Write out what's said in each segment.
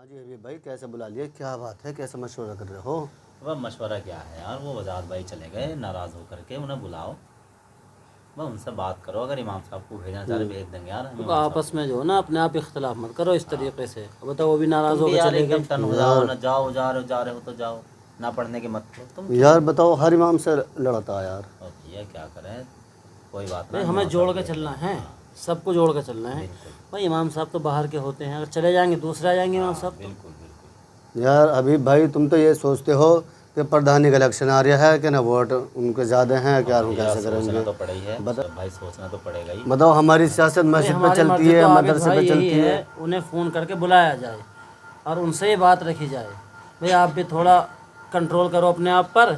जी अभी भाई कैसे बुला लिए, क्या बात है, कैसे मशवरा कर रहे हो? वह मशवरा क्या है यार, वो वजाहत भाई चले गए नाराज़ होकर के, उन्हें बुलाओ, वह उनसे बात करो। अगर इमाम साहब को भेजना चाह रहे भेज देंगे यार। हम तो इमाम साहब आपस में जो है ना अपने आप इख्तलाफ मत करो इस तरीके से। अब बताओ वो भी नाराज़ तुम भी होकर यार चले एकदम गए। टन हो जाओ ना, जाओ जा रहे हो तो जाओ, ना पढ़ने की मत करो तुम। यार बताओ, हर इमाम से लड़ता है यार। और भैया क्या करें, कोई बात भाई नहीं, हमें इमाम जोड़ साहब के भेज चलना देंगे। है, हाँ, सबको जोड़ के चलना है। बिल्कुल भाई इमाम साहब तो बाहर के होते हैं, अगर चले जाएंगे दूसरे आ जाएंगे इमाम साहब तो। बिल्कुल बिल्कुल। यार अभी भाई तुम तो ये सोचते हो कि प्रधानी का इलेक्शन आ रहा है कि ना, वोट उनके ज़्यादा हैं, क्या हम भैया कैसे सोचना करेंगे? तो पड़ा ही है सब भाई, सोचना तो पड़ेगा ही। बताओ, हमारी सियासत भाई मस्जिद पे हमारी चलती मर्जी है, तो आबिद मदरसे भाई पे यही चलती है, है। उन्हें फ़ोन करके बुलाया जाए और उनसे ही बात रखी जाए। भाई आप भी थोड़ा कंट्रोल करो अपने आप पर,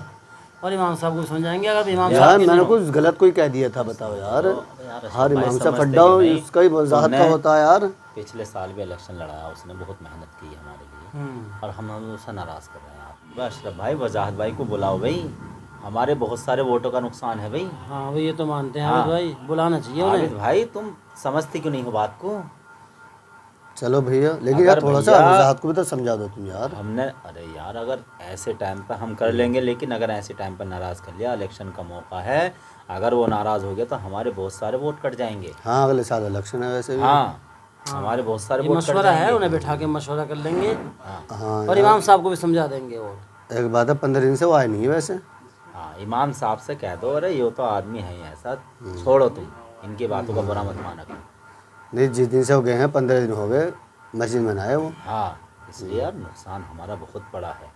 और इमाम साहब को समझाएंगे। अगर इमाम यार साहब की मैंने नहीं, कुछ गलत कोई कह दिया था बताओ यार? यार अशरफ हर भाई इमाम से समझते फड्डा क्यों नहीं? उसका ही वजाहत का तुमने होता है यार। पिछले साल भी इलेक्शन लड़ाया, उसने बहुत मेहनत की है हमारे लिए, और हम उसे नाराज़ कर रहे हैं आप। बस अशरफ भाई वजाहत भाई को बुलाओ भाई, हमारे बहुत सारे वोटों का नुकसान है भाई। हाँ भाई ये तो मानते हैं हाँ। आबिद भाई, बुलाना चाहिए आबिद उन्हें। भाई तुम समझते क्यों नहीं हो बात को? चलो भैया, लेकिन यार अगर थोड़ा सा भैया वजाहत को भी तो समझा दो तुम यार। हमने, अरे यार अगर ऐसे टाइम पर हम कर लेंगे, लेकिन अगर ऐसे टाइम पर नाराज़ कर लिया, इलेक्शन का मौका है, अगर वो नाराज़ हो गया तो हमारे बहुत सारे वोट कट जाएंगे। हाँ अगले साल इलेक्शन है वैसे भी। हाँ, हमारे बहुत सारे ये वोट कट मशवरा है, जाएंगे। उन्हें बैठा के मशवरा कर लेंगे हाँ और इमाम साहब को भी समझा देंगे। और एक बात है, 15 दिन से वो आए नहीं है वैसे। हाँ, इमाम साहब से कह दो, अरे ये तो आदमी है ही ऐसा, छोड़ो तुम इनकी बातों का बुरा मत माना करो। नहीं, जिस दिन से हो गए हैं 15 दिन हो गए, मस्जिद में ना आए वो। हाँ, इसलिए यार नुकसान हमारा बहुत बड़ा है।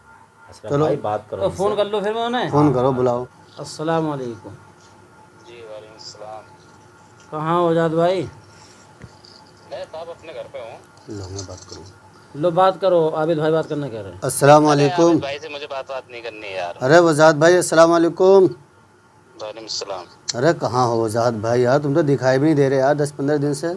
अशरफ चलो। भाई बात करो तो इनसे। फ़ोन कर लो फिर मैं उन्हें। फ़ोन करो, बुलाओ। अस्सलाम वालेकुम। जी वालेकुम सलाम। कहाँ हो आजाद भाई? मैं साहब अपने घर पे हूँ। लो मैं बात करूँ। लो बात करो, आबिद भाई बात करना कह रहे हैं। अस्सलाम अरे वालेकुम। आबिद भाई से मुझे बात नहीं करनी है यार। अरे वजाहत भाई, अस्सलाम वालेकुम। वालेकुम सलाम। अरे कहाँ हो वजाहत भाई यार, तुम तो दिखाई भी नहीं दे रहे यार 10-15 दिन से।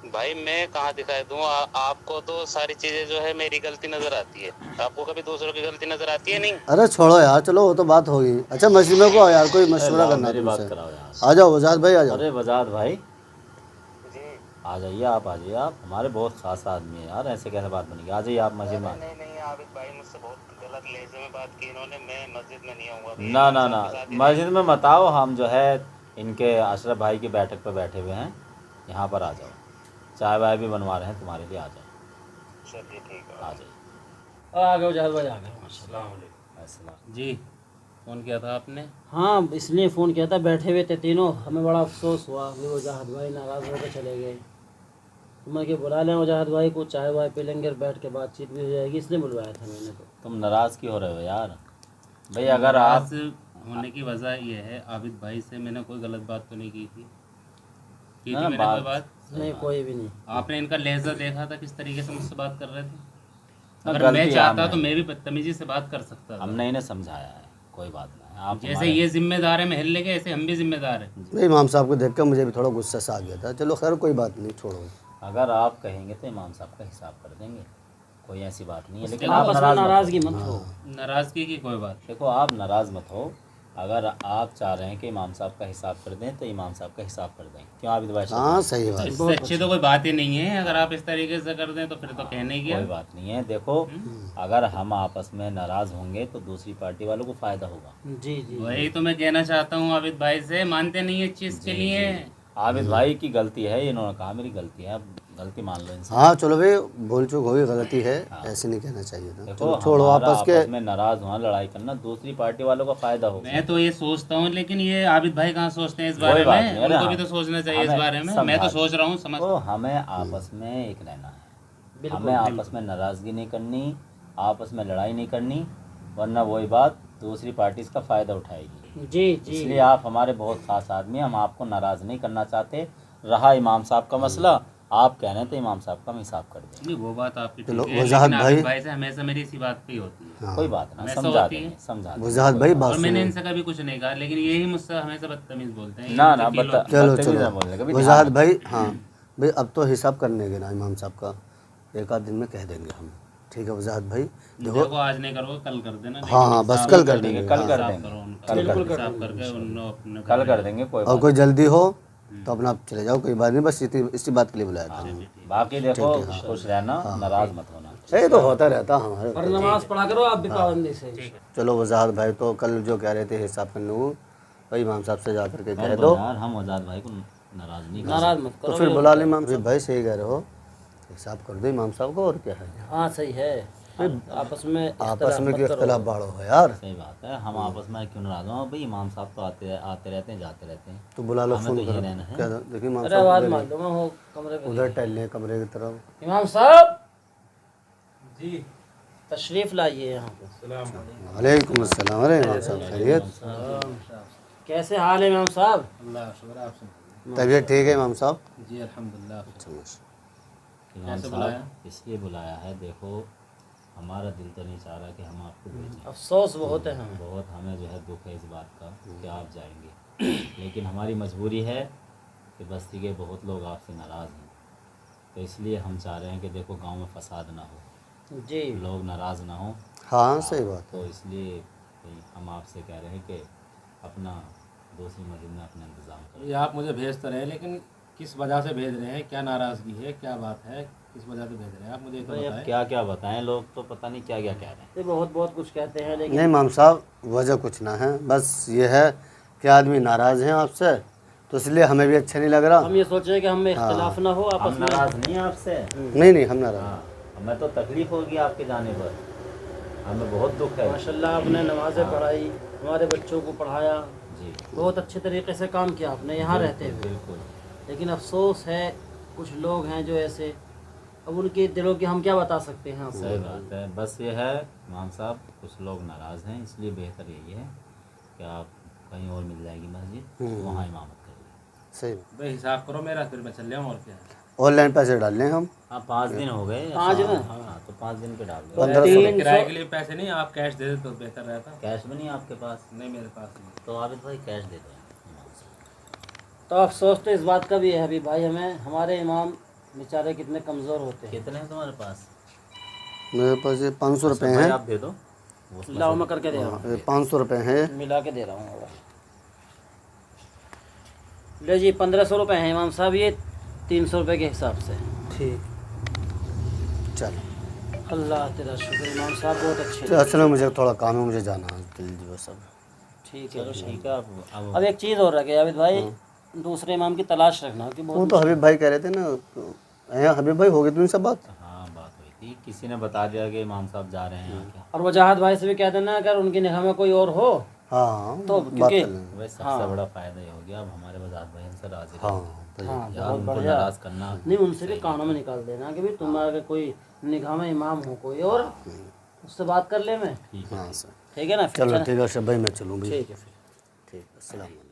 भाई मैं कहाँ दिखाई दूँ? आपको तो सारी चीजें जो है मेरी गलती नजर आती है, आपको कभी दूसरों की गलती नजर आती है नहीं? अरे छोड़ो यार, चलो वो तो बात होगी। अच्छा मस्जिद में को आओ यार, कोई अरे मशवरा लाओ, करना है मेरी बात तुमसे। कराओ यार। आ जाओ वजाहत भाई, आ जाओ। अरे वजाहत भाई जी आ जाइए, आप आ जाइए, आप हमारे बहुत खास आदमी है यार, ऐसे कैसे बात बनेगी? आ जाइए आप मस्जिद में। नहीं नहीं आबिद भाई मुझसे बहुत गलत लहजे में बात की इन्होंने। मैं मस्जिद में नहीं आऊँगा अभी। ना ना इमाम ना, साहब के साथ ही मस्जिद में मत आओ, हम जो है इनके अशरफ भाई की बैठक पर बैठे हुए हैं, यहाँ पर आ जाओ, चाय वाय भी बनवा रहे हैं तुम्हारे लिए, आ जाओ रहेंगे। चलिए ठीक है। आ जाइए। आ गए आजाद भाई, आ गए माशाल्लाह। अस्सलाम। जी, फ़ोन किया था आपने? हाँ इसलिए फ़ोन किया था, बैठे हुए थे तीनों, हमें बड़ा अफसोस हुआ कि वजाहत भाई नाराज़ होकर चले गए। तो मैं कि बुला लें वजाहत भाई को, चाय वाय पी लेंगे और बैठ के बातचीत भी हो जाएगी, इसलिए बुलवाया था मैंने। तो तुम नाराज़ क्यों हो रहे हो यार? भाई अगर आप, नाराज़ होने की वजह यह है, आबिद भाई से मैंने कोई गलत बात तो नहीं की थी। की ना, थी मैंने कोई बात? नहीं कोई भी नहीं। आपने इनका लहजा देखा था किस तरीके से मुझसे बात कर रहे थे? ना, अगर गलती मैं चाहता हमें तो मैं भी बदतमीजी से बात कर सकता था। हमने इन्हें समझाया है, कोई बात नहीं। आप जैसे हमारे- ये जिम्मेदार है महल्ले के, ऐसे हम भी जिम्मेदार हैं। नहीं, इमाम साहब को देख कर मुझे भी थोड़ा गुस्सा सा आ गया था। चलो खैर कोई बात नहीं, छोड़ो। अगर आप कहेंगे तो इमाम साहब का हिसाब कर देंगे, कोई ऐसी बात नहीं है, लेकिन आप आपस में नाराज़ मत नाराज़गी हो। मत हो। नाराज़गी की कोई बात देखो आप नाराज़ मत हो, अगर आप चाह रहे हैं कि इमाम साहब का हिसाब कर दें तो इमाम साहब का हिसाब कर दें। क्यों आबिद भाई? हाँ सही बात। इससे अच्छी तो कोई बात ही नहीं है। अगर आप इस तरीके से कर दें तो फिर तो कहने ही कोई क्या। बात नहीं है। देखो अगर हम आपस में नाराज़ होंगे तो दूसरी पार्टी वालों को फ़ायदा होगा। जी जी। वही तो मैं कहना चाहता हूँ आबिद भाई से, मानते नहीं है इस चीज़ के लिए। आबिद भाई की गलती है, इन्होंने कहा मेरी गलती है, अब गलती मान लो इनसे। हाँ चलो भाई, भूल चूक हो गई, गलती है, ऐसे नहीं कहना चाहिए था। देखो चलो छोड़ो हमारा आपस के। आपस में नाराज़ होना, लड़ाई करना दूसरी पार्टी वालों का फ़ायदा होगा। मैं तो ये सोचता हूँ, लेकिन ये आबिद भाई कहाँ सोचते हैं इस कोई बारे बात में? नहीं, अरे उनको भी हाँ, तो सोचना चाहिए इस हमें बारे में। मैं समझा तो दें। सोच रहा हूँ, समझ। तो हमें आपस में एक रहना है, हमें आपस में नाराज़गी नहीं करनी, आपस में लड़ाई नहीं करनी, वरना वही बात दूसरी पार्टी इसका फ़ायदा उठाएगी। जी जी। इसलिए आप हमारे बहुत खास आदमी हैं, हम आपको नाराज़ नहीं करना चाहते। रहा इमाम साहब का मसला, आप कह रहे हैं तो इमाम साहब का हम हिसाब कर दें। नहीं, वो बात आपकी चलो, ठीक है, वजाहत लेकिन आबिद भाई- भाई से हमेशा मेरी इसी बात पे ही होती है। हाँ। कोई बात ना, हमेशा समझा होती है। देंगे, समझा देंगे। वजाहत भाई बात और मैंने सुनो। इनसे कभी कुछ नहीं कहा, लेकिन यही मुझसे हमेशा बदतमीज बोलते हैं। ना ये ना मुझे feel बता, होता है। चलो बदतमीज़ ना चलो बोलने का भी वजाहत ध्यान भाई। हाँ भाई, अब तो हिसाब करने के ना इमाम साहब का, एक आध दिन में कह देंगे हम। ठीक है वजाहत भाई, देखो। देखो आज नहीं करोगे कल कर देना। हाँ हाँ बस कल कर देंगे। कल कर हिसाब देंगे, करो उनका, कल कर बिल्कुल देंगे, हिसाब करके उन्होंने अपने कल कर देंगे, कोई और बात कोई जल्दी हो तो अपना आप चले जाओ, कोई बात नहीं, बस इसी बात के लिए बुलाया था। नहीं। बाकी देखो खुश रहना, नाराज़ मत होना। ये तो होता रहता हमारे। पर नमाज पढ़ा करो आप भी पाबंदी से। चलो वजाहत भाई तो कल जो कह रहे थे हिसाब करने को, वही इमाम साहब से जा करके कह खैर दो, यार हम आज़ाद भाई को नाराज़ नहीं कर नाराज मत तो करो। फिर बुला ले इमाम साहब। भाई सही कह रहे हो, हिसाब कर दो इमाम साहब को, और क्या है। हाँ सही है, आपस में आपस में मत क्यों करो। इख्तलाफ बाढ़ो है यार। सही बात है, हम आपस में क्यों नाराज़ हो भाई, इमाम साहब तो आते रहते हैं जाते रहते हैं। तो बुला लो, हमें फोन तो ये करो। रहना है। क्या देखिए इमाम अरे आवाज़ साहब मार लो, मैं हो कमरे पे। उधर टहल लें कमरे की तरफ। इमाम साहब जी तशरीफ़ लाइए यहाँ पे। वालेकुम अस्सलाम। अरे इमाम साहब खैरियत, कैसे हाल है इमाम साहब? अल्लाह शुक्र आप सुनाइए। तबीयत ठीक है इमाम साहब? जी अल्हम्दुलिल्लाह। इमाम कैसे साहब बुलाया? इसलिए बुलाया है, देखो हमारा दिल तो नहीं चाह रहा कि हम आपको भेजें, अफसोस बहुत है हमें। बहुत हमें जो है दुख है इस बात का कि आप जाएंगे, लेकिन हमारी मजबूरी है कि बस्ती के बहुत लोग आपसे नाराज़ हैं, तो इसलिए हम चाह रहे हैं कि देखो गांव में फसाद ना हो, जी लोग नाराज़ ना हो, हाँ सही बात है। तो इसलिए भाई हम आपसे कह रहे हैं कि अपना दूसरी मस्जिद में अपना इंतज़ाम करो। ये आप मुझे भेज तो रहे हैं, लेकिन किस वजह से भेज रहे हैं, क्या नाराज़गी है, क्या बात है, किस वजह से भेज रहे हैं आप मुझे तो भाई अब बताएं। क्या क्या बताएं, लोग तो पता नहीं क्या क्या कह रहे हैं। ये बहुत बहुत कुछ कहते हैं, लेकिन नहीं इमाम साहब वजह कुछ ना है, बस ये है कि आदमी नाराज़ हैं आपसे, तो इसलिए हमें भी अच्छा नहीं लग रहा। हम ये सोच रहे हैं कि हमें इख्तलाफ ना हो आपस हम में। नाराज़ नहीं हैं आपसे, नहीं हम नाराज़। हाँ हमें तो तकलीफ़ होगी आपके जाने पर, हमें बहुत दुख है। माशाल्लाह आपने नमाज़ें पढ़ाई, हमारे बच्चों को पढ़ाया, जी बहुत अच्छे तरीके से काम किया आपने यहाँ रहते हुए। बिल्कुल। लेकिन अफसोस है कुछ लोग हैं जो ऐसे, अब उनके दिलों की हम क्या बता सकते हैं आपको। सही बात है, बस ये है इमाम साहब कुछ लोग नाराज़ हैं, इसलिए बेहतर यही है कि आप कहीं और मिल जाएगी मस्जिद, वहाँ इमामत करिए। सही। भाई हिसाब करो मेरा, फिर मैं चल जाऊँ और क्या है। ऑनलाइन पैसे डाल लें हम। हाँ 5 दिन हो गए। 5 दिन? हाँ तो 5 दिन के डाल दो। 1500 किराए के लिए पैसे नहीं, आप कैश दे दे तो बेहतर रहता। कैश भी नहीं आपके पास? नहीं मेरे पास नहीं। तो आबिद भाई कैश दे दो इमाम साहब। तो अफसोस तो इस बात का भी है हबीब भाई, हमें हमारे इमाम बेचारे कितने कमज़ोर होते हैं। कितने हैं तुम्हारे पास? मेरे पास ये 500 रुपये भाई हैं। आप दे दो। उसमें लाओ मैं करके दे रहा हूँ, 500 रुपये हैं। मिला के दे रहा हूँ। ले जी 1500 रुपये हैं इमाम साहब, ये 300 रुपये के हिसाब से। ठीक, चलो। अल्लाह तेरा शुक्र इमाम साहब, बहुत अच्छे। तो असल में मुझे थोड़ा काम है, मुझे जाना है जल्दी वो सब। ठीक है चलो ठीक है। अब अब एक चीज़ और रह गई आबिद भाई, दूसरे इमाम की तलाश रखना कि वो बहुत। तो हबीब भाई कह रहे थे ना, तो हबीब भाई हो गई तुम सब बात। हाँ बात हुई थी, किसी ने बता दिया कि इमाम साहब जा रहे हैं यहाँ क्या। और वजाहत भाई से भी कह देना अगर उनकी निगाह में कोई और हो हाँ तो, बात क्योंकि कर लेंगे। वैसे सबसे बड़ा फ़ायदा ये हो गया, अब हमारे वजाहत भाई हमसे राज़ी रहे। हाँ तो हाँ यार बहुत उनको बढ़िया। नाराज़ करना नहीं उनसे भी कानों में निकाल देना कि भाई तुम्हारे कोई निगाह में इमाम हो कोई और, उससे बात कर ले मैं। ठीक है। हाँ सर, ठीक है ना? फिर चलो ठीक है शब भाई, मैं चलूँ भाई। ठीक है फिर। ठीक है, अस्सलाम वालेकुम।